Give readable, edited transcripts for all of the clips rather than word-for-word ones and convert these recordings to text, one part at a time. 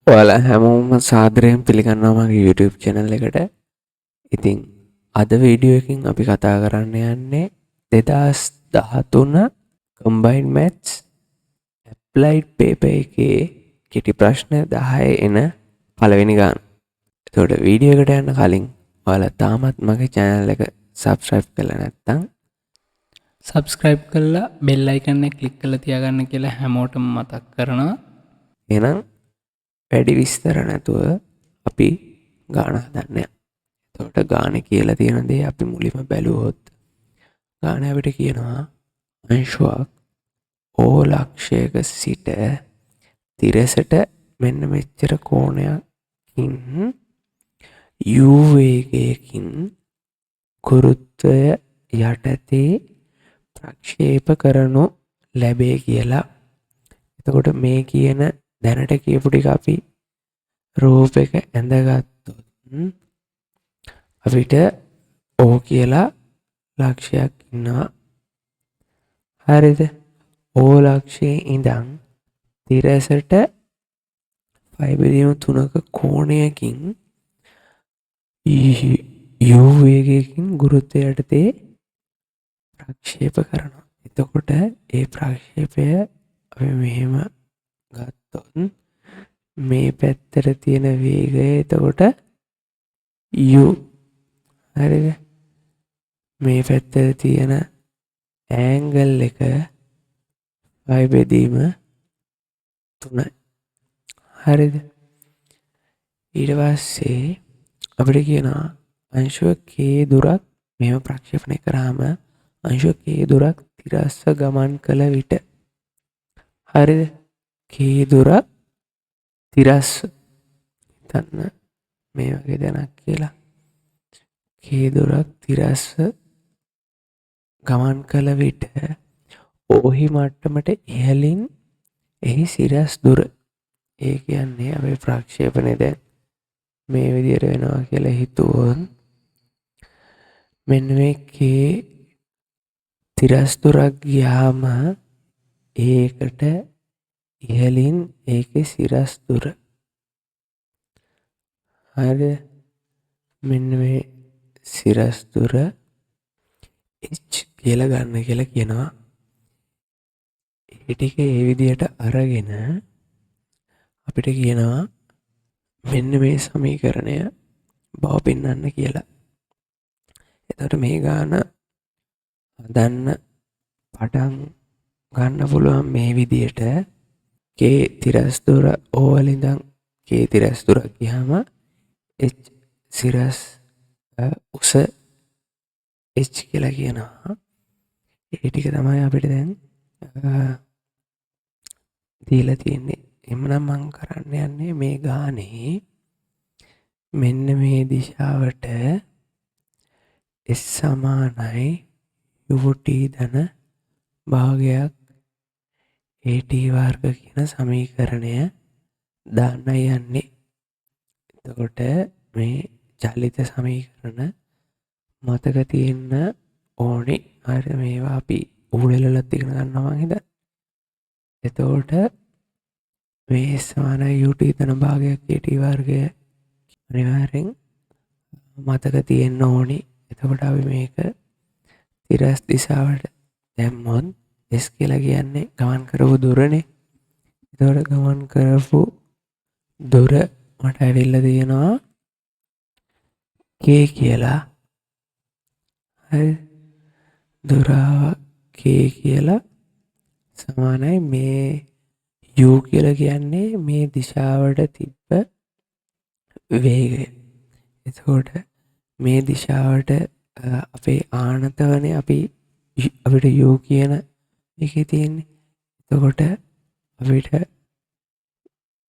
ඔයාලා හැමෝම සාදරයෙන් පිළිගන්නවා මගේ YouTube channel එකට. ඉතින් අද වීඩියෝ එකකින් අපි කතා කරන්න යන්නේ 2013 combined maths applied paper එකේ කෙටි ප්‍රශ්න 10 එන පළවෙනි ගාන. එතකොට වීඩියෝ එකට යන්න කලින් ඔයාලා තාමත් මගේ channel එක subscribe කරලා නැත්නම් සබස්ක්‍රයිබ් කරලා බෙල් අයිකන් එක ක්ලික් කරලා තියාගන්න කියලා හැමෝටම මතක් කරනවා. එහෙනම් වැඩි විස්තර නැතුව අපි ගාන හදන්න යමු. එතකොට ගානේ කියලා තියෙන දේ අපි මුලින්ම බැලුවොත් ගාන අපිට කියනවා අංශුවක් O ලක්ෂයක සිට තිරසට මෙන්න මෙච්චර කෝණයකින් u වේගයකින් ගුරුත්වය යටතේ ප්‍රක්ෂේප කරනු ලැබේ කියලා. එතකොට මේ කියන දැනට කියපු ටික අපි රූපයක ඇඳගත්තොත් අපිට O කියලා ලක්ෂයක් ඉන්නවා. හරිද? O ලක්ෂයේ ඉඳන් තිරසට 5.3ක කෝණයකින් u වේගයකින් ගුරුත්වය යටතේ ප්‍රක්ෂේප කරනවා. එතකොට ඒ ප්‍රක්ෂේපය අපි මෙහෙම ගත්තොත් මේ පැත්තට තියෙන වේගය එතකොට u. හරිද? මේ පැත්තට තියෙන ඇන්ගල් එක 5/3. හරිද? ඊට පස්සේ අපිට කියනවා අංශුව k දුරක් මෙහෙම ප්‍රක්ෂේපණය කරාම අංශුව k දුරක් තිරස්ස ගමන් කළ විට. හරිද? k දුරක් තිරස්ස හිතන්න මේ වගේ දැනක් කියලා. k දුරක් තිරස්ස ගමන් කළ විට ඕහි මට්ටමට ඉහළින් එහි සිරස් දුර. ඒ කියන්නේ අපේ ප්‍රක්ෂේපණය දැන් මේ විදිහට වෙනවා කියලා හිතුවොත් මෙන්න මේ k තිරස් දුරක් ගියාම ඒකට ඉහළින් ඒකේ සිරස් දුර. හරිද? මෙන්න මේ සිරස් දුර h කියලා ගන්න කියලා කියනවා. ඒ ටික ඒ විදිහට අරගෙන අපිට කියනවා මෙන්න මේ සමීකරණය බව පෙන්වන්න කියලා. එතකොට මේ ගාන හදන්න පටන් ගන්න පුළුවන් මේ විදිහට k තිරස් දුර O වල ඉඳන් k තිරස් දුර ගියාම h සිරස් උස h කියලා කියනවා. ඒ ටික තමයි අපිට දැන් දීලා තියෙන්නේ. එhmenan මම කරන්න යන්නේ මේ ගානේ මෙන්න මේ දිශාවට s සමානයි ut ධන භාගයක් at වර්ග කියන සමීකරණය දාන්න යන්නේ. එතකොට මේ චලිත සමීකරණ මතක තියෙන්න ඕනේ. හරි, මේවා අපි උහුලෙලලත් ඉගෙන ගන්නවා මම හිතන්නේ. එතකොට මේ s සමානයි ut ධන භාගයක් at වර්ගය අනිවාර්යෙන් මතක තියෙන්න ඕනේ. එතකොට අපි මේක තිරස් දිශාවට දැම්මොත් s කියලා කියන්නේ ගමන් කරපු දුරනේ. එතකොට ගමන් කරපු දුර මට ඇවිල්ලා තියෙනවා k කියලා. හරි, දුර k කියලා සමානයි මේ u කියලා කියන්නේ මේ දිශාවට තිබ්බ වේගය. එතකොට මේ දිශාවට අපේ ආනතවනේ අපිට u කියන එකේ තියෙන්නේ. එතකොට අපිට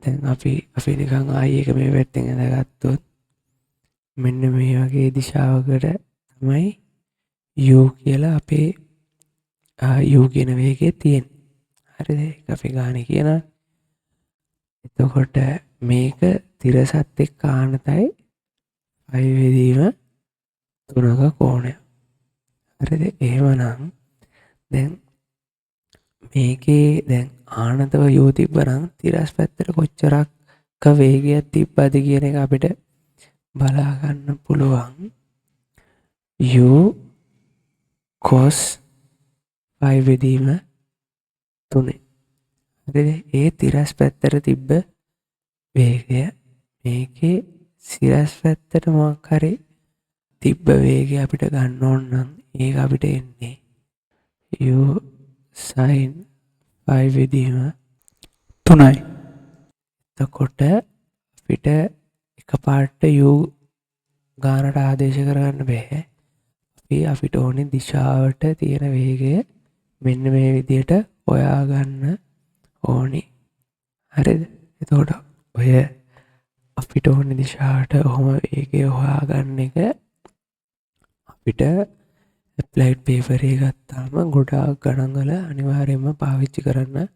දැන් අපි නිකන් ආයි එක මේ පැත්තෙන් ඇඳගත්තොත් මෙන්න මේ වගේ දිශාවකට තමයි u කියලා අපේ u කියන වේගය තියෙන්නේ. හරිද? ඒක අපි ගානේ කියනවා. එතකොට මේක තිරසත් එක්ක ආනතයි 5/3ක කෝණය. හරිද? එහෙමනම් දැන් මේකේ දැන් ආනතව යෝ තිබ්බනම් තිරස් පැත්තට කොච්චරක් වේගයක් තිබ්බද කියන එක අපිට බලා ගන්න පුළුවන් u cos phi බෙදීම 3. හරිද? ඒ තිරස් පැත්තට තිබ්බ වේගය මේකේ සිරස් පැත්තට මොකක් හරි තිබ්බ වේගය අපිට ගන්න ඕන නම් ඒක අපිට එන්නේ u sin phi බෙදීම 3යි. එතකොට අපිට එකපාරට u ගානට ආදේශ කරගන්න බෑ. අපිට ඕනේ දිශාවට තියෙන වේගය මෙන්න මේ විදිහට හොයාගන්න ඕනි. හරිද? එතකොට ඔය අපිට ඕනේ දිශාවට ඔහොම වේගය හොයාගන්න එක අපිට ඇප්ලයිඩ් පේපර් එක ගත්තාම ගොඩාක් ගණන් වල අනිවාර්යයෙන්ම පාවිච්චි කරන්න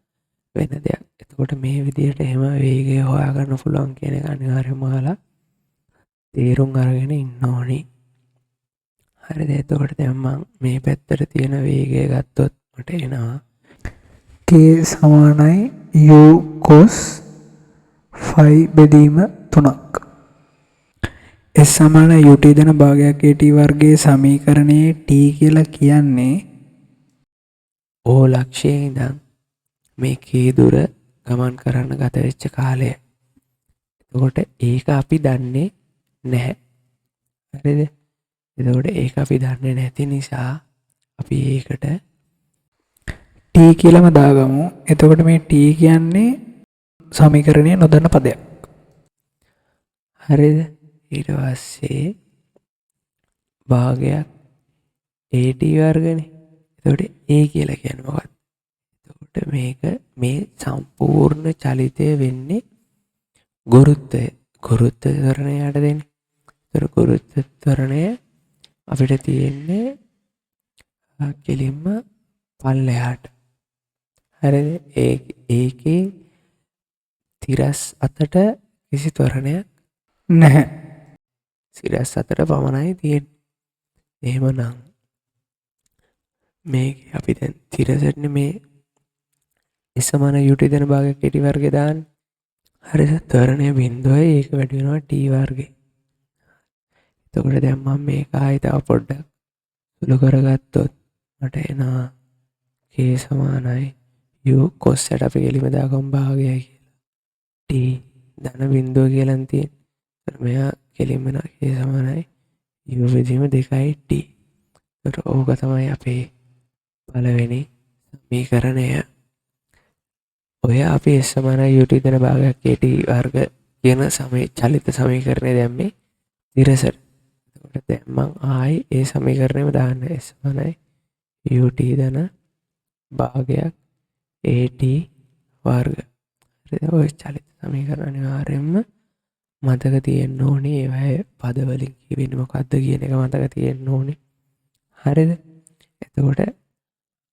වෙන දෙයක්. එතකොට මේ විදිහට එහෙම වේගය හොයාගන්න පුළුවන් කියන එක අනිවාර්යයෙන්ම ඔයාලා තේරුම් අරගෙන ඉන්න ඕනි. හරිද? එතකොට දැන් මම මේ පැත්තට තියෙන වේගය ගත්තොත් මට එනවා k සමානයි u cos phi බෙදීම 3ක්. s සමාන ut දෙන භාගයක් at වර්ගයේ සමීකරණයේ t කියලා කියන්නේ O ලක්ෂයේ ඉඳන් මේ k දුර ගමන් කරන්න ගත වෙච්ච කාලය. එතකොට ඒක අපි දන්නේ නැහැ. හරිද? එතකොට ඒක අපි දන්නේ නැති නිසා අපි ඒකට t කියලාම දාගමු. එතකොට මේ t කියන්නේ සමීකරණයේ නොදන්න පදයක්. හරිද? ඊට පස්සේ භාගයක් at වර්ගනේ. එතකොට a කියලා කියන්නේ මොකක්ද? එතකොට මේක මේ සම්පූර්ණ චලිතය වෙන්නේ ගුරුත්වය. ගුරුත්ව ත්වරණය යටතේනේ. ඒතර ගුරුත්ව ත්වරණය අපිට තියෙන්නේ කෙලින්ම පල්ලෙහාට. හරිද? ඒකේ තිරස් අතට කිසි ත්වරණයක් නැහැ. සිරස් අතට පමණයි තියෙන්නේ. එහෙමනම් මේක අපි දැන් තිරසටනේ මේ s සමාන ut දෙන භාගයක් at වර්ගය දාන්නේ. හරිද? ත්වරණය බිඳුවයි ඒක වැඩි වෙනවා t වර්ගේ. එතකොට දැන් මම මේක ආයෙ තව පොඩ්ඩක් සුළු කරගත්තොත් මට එනවා k සමානයි u cos යට අපි කෙලිම දාගමු භාගයයි කියලා. t ධන බිඳුව කියලා තියෙන. මෙයා කෙලින්ම k සමානයි u බෙදීම 2යි t. ඒතර ඕක තමයි අපේ පළවෙනි සමීකරණය. ඔය අපි s සමානයි ut දෙන භාගයක් at වර්ග කියන චලිත සමීකරණය දැම්මේ තිරසට. එතකොට දැන් මම ආයි ඒ සමීකරණයම දාන්න s සමානයි ut ධන භාගයක් at වර්ග. හරිද? ඔය චලිත සමීකරණ අනිවාර්යයෙන්ම මතක තියෙන්න ඕනේ. ඒවයි පද වලින් කියවෙන්නේ මොකද්ද කියන එක මතක තියෙන්න ඕනේ. හරිද? එතකොට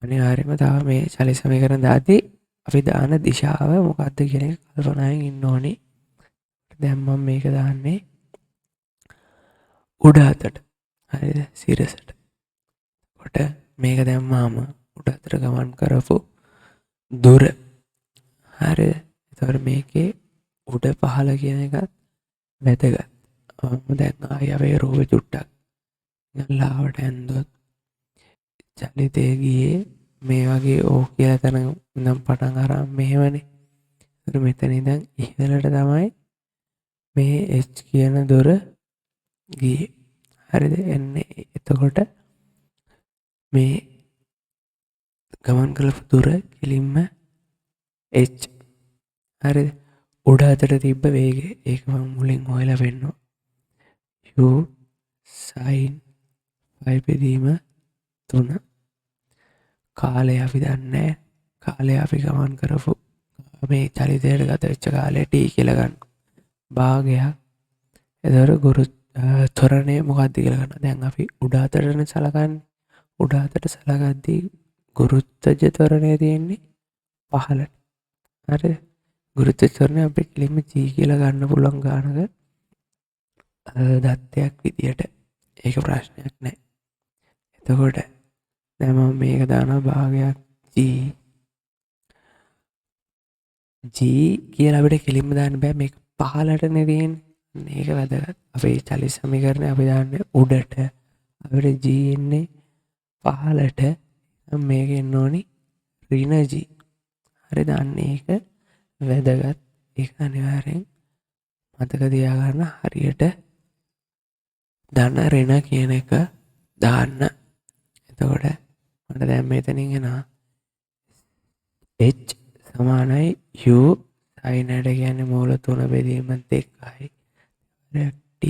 අනිවාර්යයෙන්ම තව මේ චලිත සමීකරණ දාද්දී අපි දාන දිශාව මොකද්ද කියන එක කල්පනායෙන් ඉන්න ඕනේ. දැන් මම මේක දාන්නේ උඩ අතට. හරිද? සිරසට. කොට මේක දැම්මාම උඩ අතට ගමන් කරපු දුර. හරිද? එතකොට මේකේ උඩ පහළ කියන එකත් වැදගත්. මම දැන් ආයෙ අපේ රූප චුට්ටක් ලාවට ඇන්දොත් චලිතය ගියේ මේ වගේ ඕ කියලා තැන ඉඳන් පටන් අරන් මෙහෙමනේ. ඒතර මෙතන ඉඳන් ඉහළට තමයි මේ h කියන දොර ගියේ. හරිද? එන්නේ එතකොට මේ ගමන් කරපු දුර කෙලින්ම h. හරිද? උඩ අතට තිබ්බ වේගය. ඒක මම මුලින් හොයලා පෙන්නනවා. u sin phi බෙදීම 3. කාලය අපි දන්නේ. කාලය අපි ගමන් කරපු මේ චලිතයට ගත වෙච්ච කාලය t කියලා ගන්න. භාගයක්. එතකොට ත්වරණය මොකක්ද කියලා ගන්න. දැන් අපි උඩ අතටනේ සලකන්නේ. උඩ අතට සලකද්දී ගුරුත්වජ ත්වරණය තියෙන්නේ පහළට. හරිද? ගුරුත්ව ත්වරණය අපිට කෙලින්ම g කියලා ගන්න පුළුවන් ගානක දත්තයක් විදියට. ඒක ප්‍රශ්නයක් නැහැ. එතකොට දැන් මම මේක දානවා භාගයක් g කියලා අපිට කෙලින්ම දාන්න බෑ. මේක පහලටනේ තියෙන්නේ. මේක වැදගත්. අපේ චලි සමීකරණය අපි දාන්නේ උඩට. අපිට g එන්නේ පහලට. මේක එන්න ඕනි ඍණ g. හරි දාන්න ඒක වැදගත්. ඒක අනිවාර්යෙන් මතක තියාගන්න. හරියට ධන ඍණ කියන එක දාන්න. එතකොට මට දැන් මෙතනින් එනවා h සමානයි u sin යට කියන්නේ මූල 3 බෙදීම 2යි. t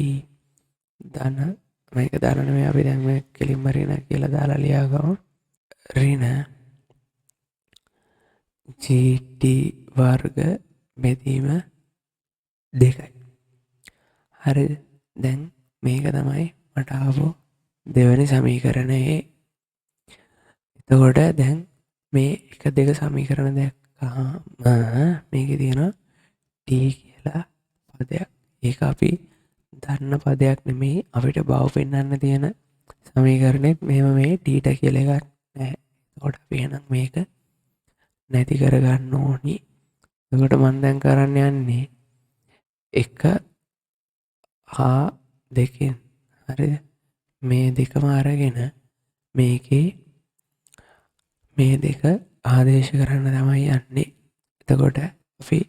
ධන මේක ධන නෙමෙයි අපි දැන් මේ කෙලින්ම ඍණ කියලා දාලා ලියාගමු. ඍණ gt වර්ග බෙදීම 2යි. හරිද? දැන් මේක තමයි මට ආපු දෙවෙනි සමීකරණයේ. එතකොට දැන් මේ 1 2 සමීකරණ දැක්කහම මේකේ තියෙනවා t කියලා පදයක්. ඒක අපි දන්න පදයක් නෙමෙයි. අපිට බව පෙන්වන්න තියෙන සමීකරණෙත් මෙහෙම මේ t කියලා එකක් නැහැ. එතකොට අපි එහෙනම් මේක නැති කරගන්න ඕනි. එතකොට මම දැන් කරන්න යන්නේ 1 හා 2 හරිද? මේ දෙකම අරගෙන මේකේ මේ දෙක ආදේශ කරන්න තමයි යන්නේ. එතකොට අපි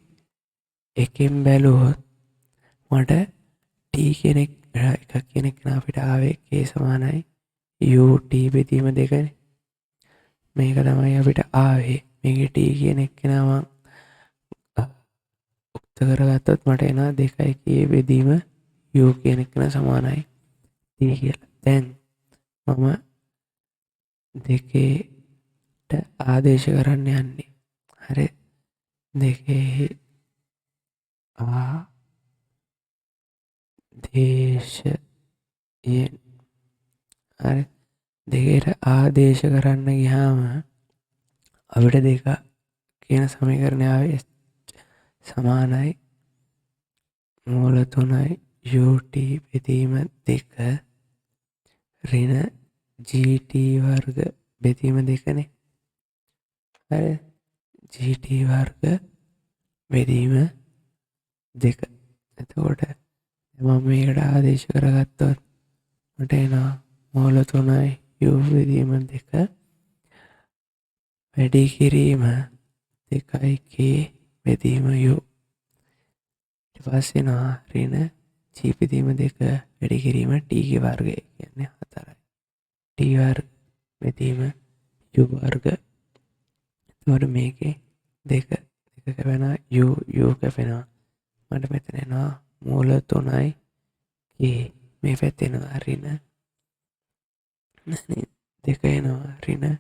එකෙන් බැලුවොත් මට t කෙනෙක් එකක් කෙනෙක් අපිට ආවේ k සමානයි ut බෙදීම 2නේ. මේක තමයි අපිට ආවේ. මේකේ t කියන එක්කෙනා මම උක්ත කරගත්තොත් මට එනවා 2යි k බෙදීම u කියන එක්කෙනා සමානයි t කියලා. දැන් මම දෙකේට ආදේශ කරන්න යන්නේ. හරි? දෙකේ ආදේශයෙන් හරි දෙකේට ආදේශ කරන්න ගියාම අපිට දෙක කියන සමීකරණය ආවේ සමානයි මූල 3යි ut බෙදීම 2 ඍණ gt වර්ග බෙදීම 2නේ. හරි gt වර්ග බෙදීම 2. එතකොට මම මේකට ආදේශ කරගත්තොත් මට එනවා මූල 3යි u බෙදීම 2 වැඩි කිරීම 2යි k බෙදීම u. ඊට පස්සේ එනවා ඍණ g බෙදීම 2 වැඩි කිරීම t ගේ වර්ගය කියන්නේ 4යි. t වර්ග බෙදීම u වර්ග. එතකොට මේකේ 2 කැපෙනවා u කැපෙනවා. මට මෙතන එනවා මූල 3යි k. මේ පැත්තේ එනවා ඍණ 2 එනවා ඍණ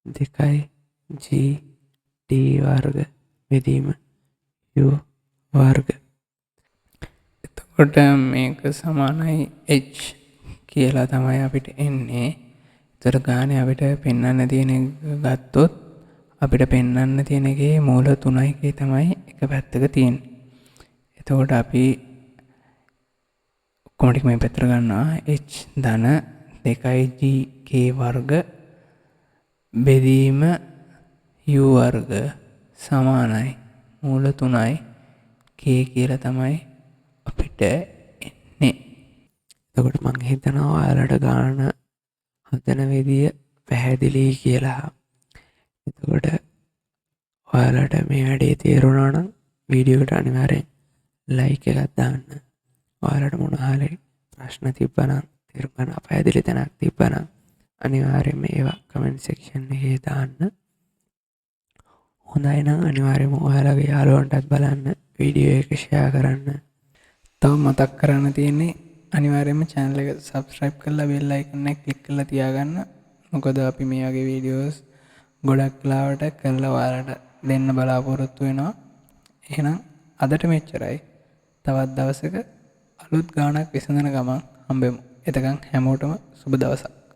2යි g t වර්ග බෙදීම u වර්ග. එතකොට මේක සමානයි h කියලා තමයි අපිට එන්නේ. ඒතර ගානේ අපිට පෙන්වන්න තියෙන එක ගත්තොත් අපිට පෙන්වන්න තියෙන එකේ මූල 3යි k තමයි එක පැත්තක තියෙන්නේ. එතකොට අපි ඔක්කොම ටික මේ පැත්තට ගන්නවා. h ධන 2යි g k වර්ග බෙදීම u වර්ග සමානයි මූල 3යි k කියලා තමයි අපිට එන්නේ. එතකොට මම හිතනවා ඔයාලට ගාන හදන විදිය පැහැදිලි කියලා. එතකොට ඔයාලට මේ වැඩේ තේරුණා නම් වීඩියෝ එකට අනිවාර්යෙන් ලයික් එකක් දාන්න. ඔයාලට මොන හරි ප්‍රශ්න තිබ්බනම් තේරුම් ගන්න අපහැදිලි තැනක් තිබ්බනම් අනිවාර්යෙන් මේවා කමෙන්ට් සෙක්ෂන් එකේ දාන්න. හොඳයි නම් අනිවාර්යෙන්ම ඔයාලගේ යාළුවන්ටත් බලන්න වීඩියෝ එක ෂෙයා කරන්න. තව මතක් කරන්න තියෙන්නේ අනිවාර්යයෙන්ම channel එක subscribe කරලා bell icon එක click කරලා තියාගන්න. මොකද අපි මේ වගේ වීඩියෝස් ගොඩක් වෙලාවට කරලා ඔයාලට දෙන්න බලාපොරොත්තු වෙනවා. එහෙනම් අදට මෙච්චරයි. තවත් දවසක අලුත් ගානක් විසඳන ගමන් හම්බෙමු. එතකන් හැමෝටම සුබ දවසක්.